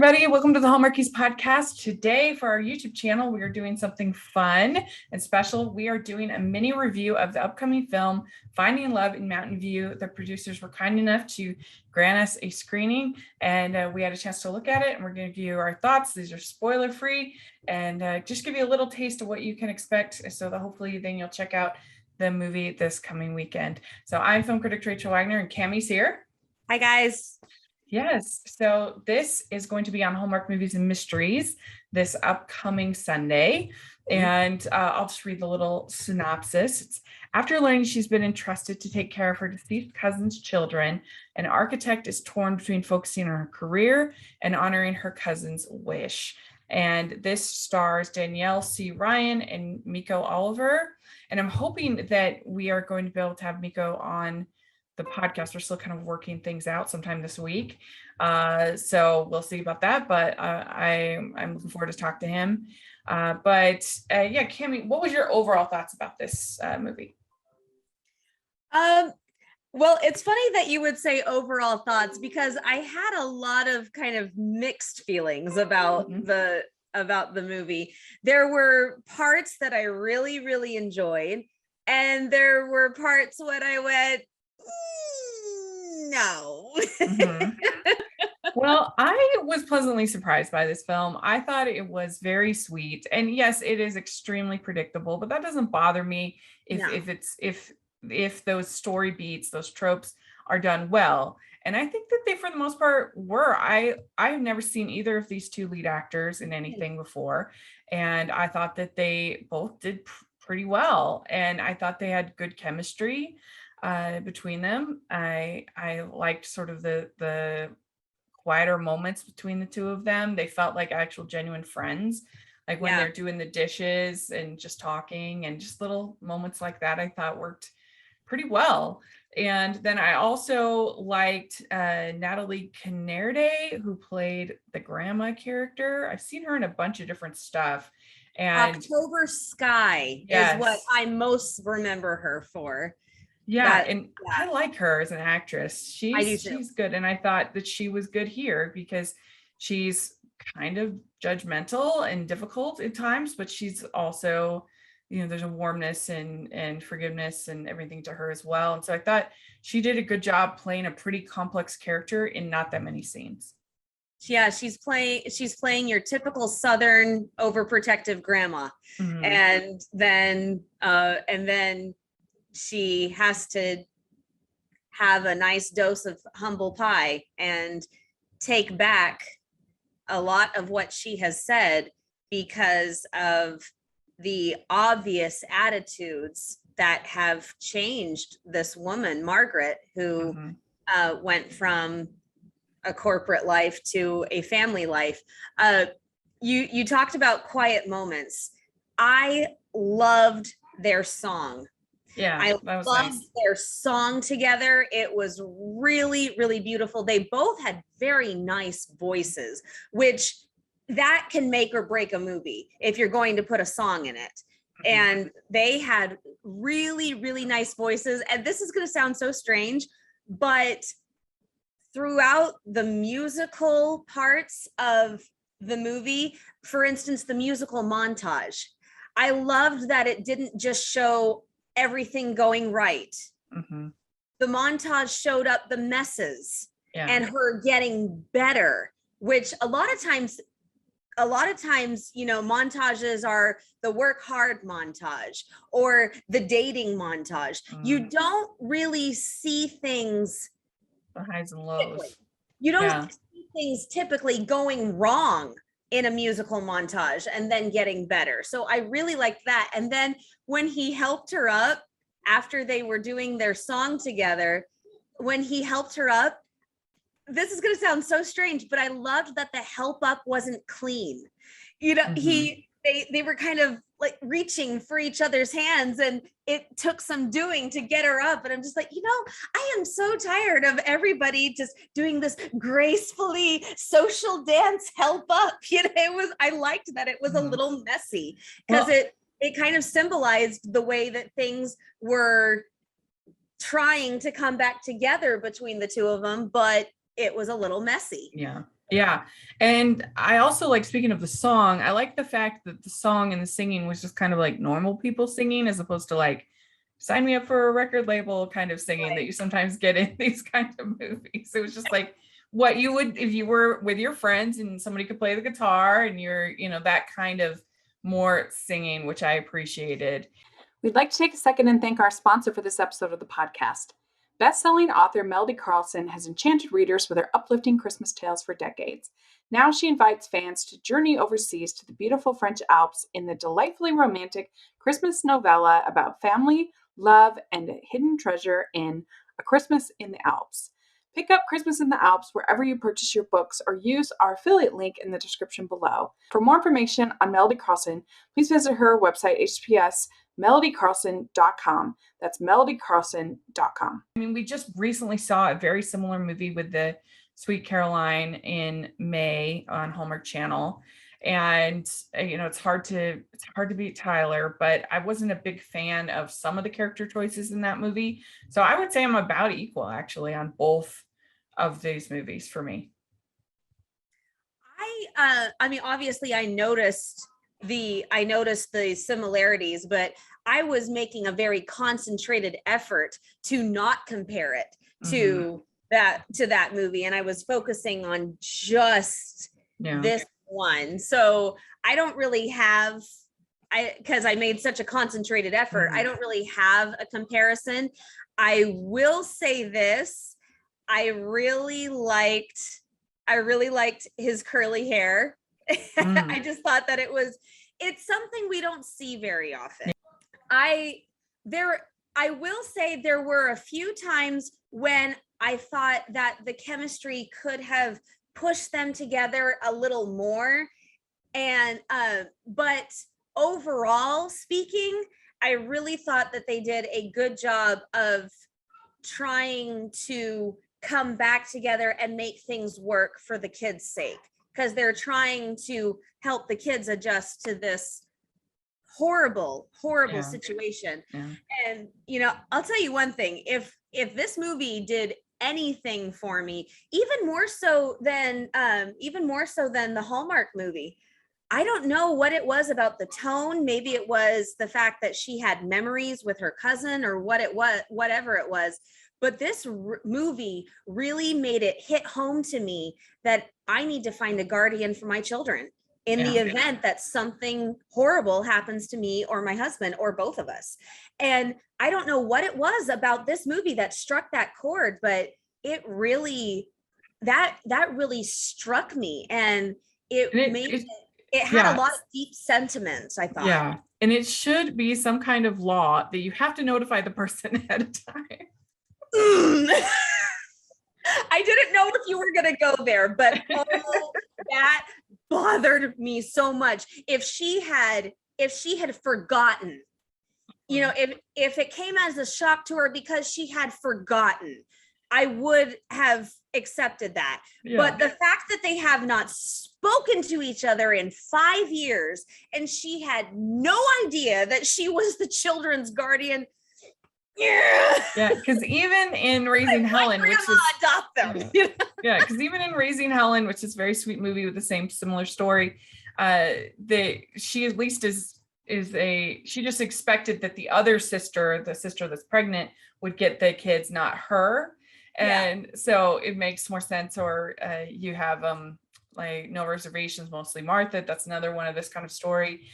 everybody. Welcome to the Hallmarkies podcast. Today for our YouTube channel, we are doing something fun and special. We are doing a mini review of the upcoming film, Finding Love in Mountain View. The producers were kind enough to grant us a screening and we had a chance to look at it, and we're going to give you our thoughts. These are spoiler free and just give you a little taste of what you can expect, so that hopefully then you'll check out the movie this coming weekend. So I'm film critic Rachel Wagner, and Cammie's here. Hi, guys. Yes, so this is going to be on Hallmark Movies and Mysteries this upcoming Sunday. And I'll just read the little synopsis. It's after learning she's been entrusted to take care of her deceased cousin's children, an architect is torn between focusing on her career and honoring her cousin's wish. And this stars Danielle C. Ryan and Miko Oliver. And I'm hoping that we are going to be able to have Miko on the podcast. We're still kind of working things out sometime this week. So we'll see about that, but I'm looking forward to talk to him. Yeah, Cammie, what was your overall thoughts about this movie? Well, it's funny that you would say overall thoughts, because I had a lot of kind of mixed feelings about the movie. There were parts that I really, really enjoyed, and there were parts when I went, no. Well, I was pleasantly surprised by this film. I thought it was very sweet, and yes, it is extremely predictable, but that doesn't bother me if those story beats, those tropes are done well. And I think that they, for the most part, were. I've never seen either of these two lead actors in anything before, and I thought that they both did pretty well, and I thought they had good chemistry between them. I liked sort of the quieter moments between the two of them. They felt like actual genuine friends, like when they're doing the dishes and just talking, and just little moments like that I thought worked pretty well. And then I also liked Natalie Canerde, who played the grandma character. I've seen her in a bunch of different stuff. And October Sky is what I most remember her for. I like her as an actress. She's good, and I thought that she was good here because she's kind of judgmental and difficult at times, but she's also, there's a warmness and forgiveness and everything to her as well. And so I thought she did a good job playing a pretty complex character in not that many scenes. Yeah, she's playing your typical Southern overprotective grandma, and then she has to have a nice dose of humble pie and take back a lot of what she has said because of the obvious attitudes that have changed this woman, Margaret, who went from a corporate life to a family life. You talked about quiet moments. I loved their song. I loved their song together. It was really, really beautiful. They both had very nice voices, which that can make or break a movie if you're going to put a song in it. And they had really, really nice voices. And this is going to sound so strange, but throughout the musical parts of the movie, for instance, the musical montage, I loved that it didn't just show everything going right. The montage showed up the messes and her getting better, which a lot of times, montages are the work hard montage or the dating montage. You don't really see things, the highs and lows. You don't see things typically going wrong in a musical montage and then getting better. So I really liked that. And then when he helped her up after they were doing their song together, when he helped her up, this is going to sound so strange, but I loved that the help up wasn't clean. They were kind of like reaching for each other's hands, and it took some doing to get her up. And I'm just like, I am so tired of everybody just doing this gracefully social dance help up. I liked that it was a little messy, because it kind of symbolized the way that things were trying to come back together between the two of them, but it was a little messy. Yeah. And I also like, speaking of the song, I like the fact that the song and the singing was just kind of like normal people singing as opposed to like sign me up for a record label kind of singing that Right. you sometimes get in these kinds of movies. It was just like what you would if you were with your friends and somebody could play the guitar and you're, that kind of more singing, which I appreciated. We'd like to take a second and thank our sponsor for this episode of the podcast. Best-selling author Melody Carlson has enchanted readers with her uplifting Christmas tales for decades. Now she invites fans to journey overseas to the beautiful French Alps in the delightfully romantic Christmas novella about family, love, and a hidden treasure in A Christmas in the Alps. Pick up Christmas in the Alps wherever you purchase your books or use our affiliate link in the description below. For more information on Melody Carlson, please visit her website, https melodycarlson.com. That's melodycarlson.com. I mean, we just recently saw a very similar movie with the Sweet Caroline in May on Hallmark Channel. And it's hard to beat Tyler, but I wasn't a big fan of some of the character choices in that movie. So I would say I'm about equal actually on both of these movies for me. I mean, obviously I noticed the similarities, but I was making a very concentrated effort to not compare it to that movie. And I was focusing on just this one. So I don't really have, because I made such a concentrated effort, I don't really have a comparison. I will say this, I really liked his curly hair. I just thought that it's something we don't see very often. I will say there were a few times when I thought that the chemistry could have pushed them together a little more. And but overall speaking, I really thought that they did a good job of trying to come back together and make things work for the kids' sake, because they're trying to help the kids adjust to this horrible situation. And I'll tell you one thing, if this movie did anything for me, even more so than the Hallmark movie, I don't know what it was about the tone. Maybe it was the fact that she had memories with her cousin or whatever it was. But this movie really made it hit home to me that I need to find a guardian for my children in the event that something horrible happens to me or my husband or both of us. And I don't know what it was about this movie that struck that chord, but it really, that really struck me. And it had a lot of deep sentiments, I thought. Yeah. And it should be some kind of law that you have to notify the person ahead of time. I didn't know if you were going to go there, but that bothered me so much. If she had forgotten, if it came as a shock to her because she had forgotten, I would have accepted that. But the fact that they have not spoken to each other in 5 years and she had no idea that she was the children's guardian. Because even in Raising Helen, which is adopt them. Because even in Raising Helen, which is a very sweet movie with the same similar story, she at least she just expected that the other sister, the sister that's pregnant, would get the kids, not her. And so it makes more sense. Or you have like No Reservations, Mostly Martha. That's another one of this kind of story.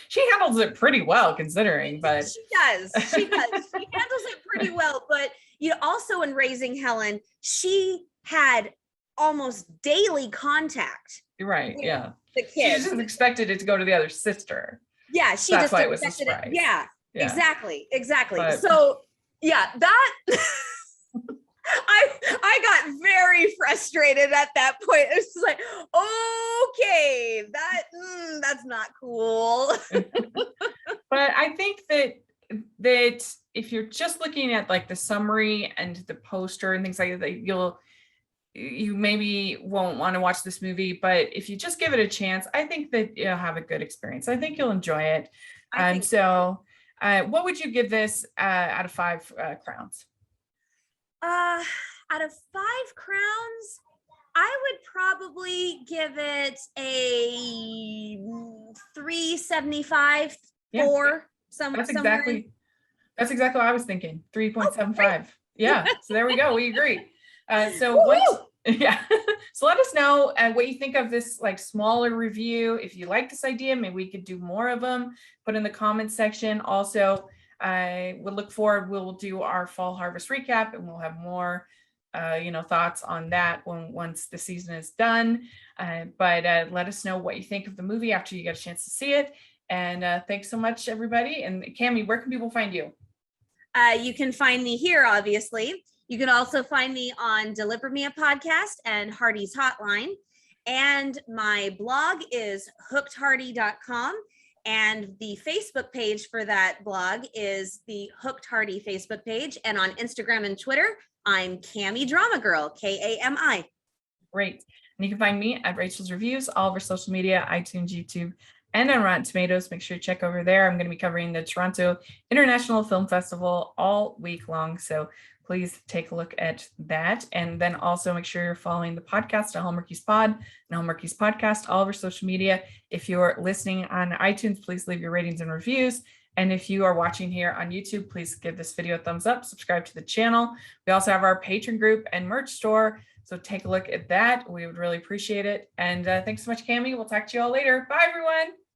She handles it pretty well considering, but she does. She handles it pretty well. But also in Raising Helen, she had almost daily contact. Right. The kids. She just expected it to go to the other sister. Yeah, that's why it was a surprise. Exactly. But, so that I got very frustrated at that point. It's just like, okay, that's not cool. But I think that if you're just looking at like the summary and the poster and things like that, you maybe won't want to watch this movie. But if you just give it a chance, I think that you'll have a good experience. I think you'll enjoy it. And so what would you give this out of 5 crowns? out of 5 crowns, I would probably give it a 3.75, Yeah. 4, That's somewhere. That's exactly what I was thinking. 3.75. Oh, Yeah. So there we go. We agree. So Woo-hoo! yeah. So let us know what you think of this like smaller review. If you like this idea, maybe we could do more of them. Put in the comments section. Also, I would look forward. We'll do our fall harvest recap, and we'll have more, thoughts on that once the season is done. But let us know what you think of the movie after you get a chance to see it. And thanks so much, everybody. And Cammie, where can people find you? You can find me here, obviously. You can also find me on Deliver Me a Podcast and Hardy's Hotline. And my blog is hookedhardy.com. And the Facebook page for that blog is the Hooked Hardy Facebook page. And on Instagram and Twitter, I'm Cammie Drama Girl, Kami. Great. And you can find me at Rachel's Reviews, all of our social media, iTunes, YouTube, and on Rotten Tomatoes. Make sure you check over there. I'm going to be covering the Toronto International Film Festival all week long. So please take a look at that. And then also make sure you're following the podcast at Hallmarkies Pod and Hallmarkies Podcast, all of our social media. If you're listening on iTunes, please leave your ratings and reviews. And if you are watching here on YouTube, please give this video a thumbs up, subscribe to the channel. We also have our Patreon group and merch store. So take a look at that. We would really appreciate it. And thanks so much, Cammie. We'll talk to you all later. Bye, everyone.